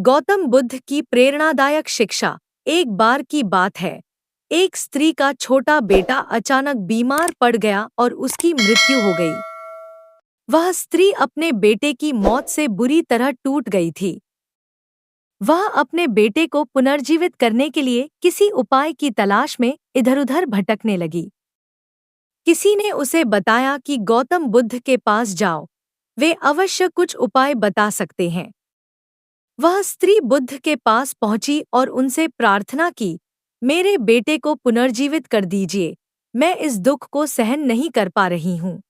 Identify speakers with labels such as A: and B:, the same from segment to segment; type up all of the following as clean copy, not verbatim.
A: गौतम बुद्ध की प्रेरणादायक शिक्षा। एक बार की बात है, एक स्त्री का छोटा बेटा अचानक बीमार पड़ गया और उसकी मृत्यु हो गई। वह स्त्री अपने बेटे की मौत से बुरी तरह टूट गई थी। वह अपने बेटे को पुनर्जीवित करने के लिए किसी उपाय की तलाश में इधर-उधर भटकने लगी। किसी ने उसे बताया कि गौतम बुद्ध के पास जाओ, वे अवश्य कुछ उपाय बता सकते हैं। वह स्त्री बुद्ध के पास पहुंची और उनसे प्रार्थना की, मेरे बेटे को पुनर्जीवित कर दीजिए, मैं इस दुख को सहन नहीं कर पा रही हूँ।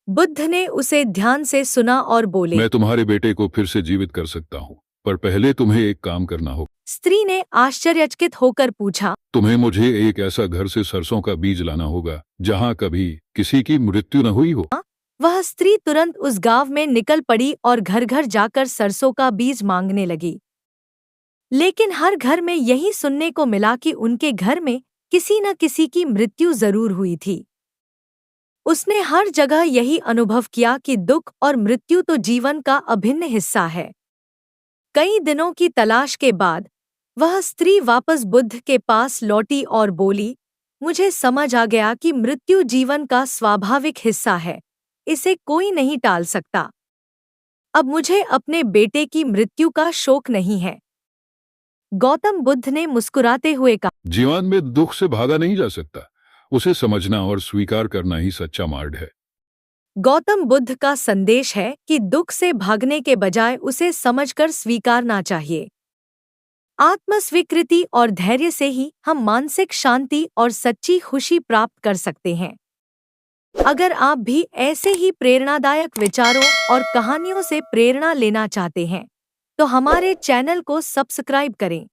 A: बुद्ध ने उसे ध्यान से सुना और बोले,
B: मैं तुम्हारे बेटे को फिर से जीवित कर सकता हूँ, पर पहले तुम्हें एक काम करना होगा।
A: स्त्री ने आश्चर्यचकित होकर पूछा,
B: तुम्हें मुझे एक ऐसा घर से सरसों का बीज लाना होगा जहाँ कभी किसी की मृत्यु न हुई हो।
A: वह स्त्री तुरंत उस गांव में निकल पड़ी और घर घर जाकर सरसों का बीज मांगने लगी। लेकिन हर घर में यही सुनने को मिला कि उनके घर में किसी न किसी की मृत्यु जरूर हुई थी। उसने हर जगह यही अनुभव किया कि दुख और मृत्यु तो जीवन का अभिन्न हिस्सा है। कई दिनों की तलाश के बाद वह स्त्री वापस बुद्ध के पास लौटी और बोली, मुझे समझ आ गया कि मृत्यु जीवन का स्वाभाविक हिस्सा है, इसे कोई नहीं टाल सकता। अब मुझे अपने बेटे की मृत्यु का शोक नहीं है। गौतम बुद्ध ने मुस्कुराते हुए कहा,
B: जीवन में दुख से भागा नहीं जा सकता, उसे समझना और स्वीकार करना ही सच्चा मार्ग है।
A: गौतम बुद्ध का संदेश है कि दुख से भागने के बजाय उसे समझकर स्वीकारना चाहिए। आत्मस्वीकृति और धैर्य से ही हम मानसिक शांति और सच्ची खुशी प्राप्त कर सकते हैं। अगर आप भी ऐसे ही प्रेरणादायक विचारों और कहानियों से प्रेरणा लेना चाहते हैं, तो हमारे चैनल को सब्सक्राइब करें।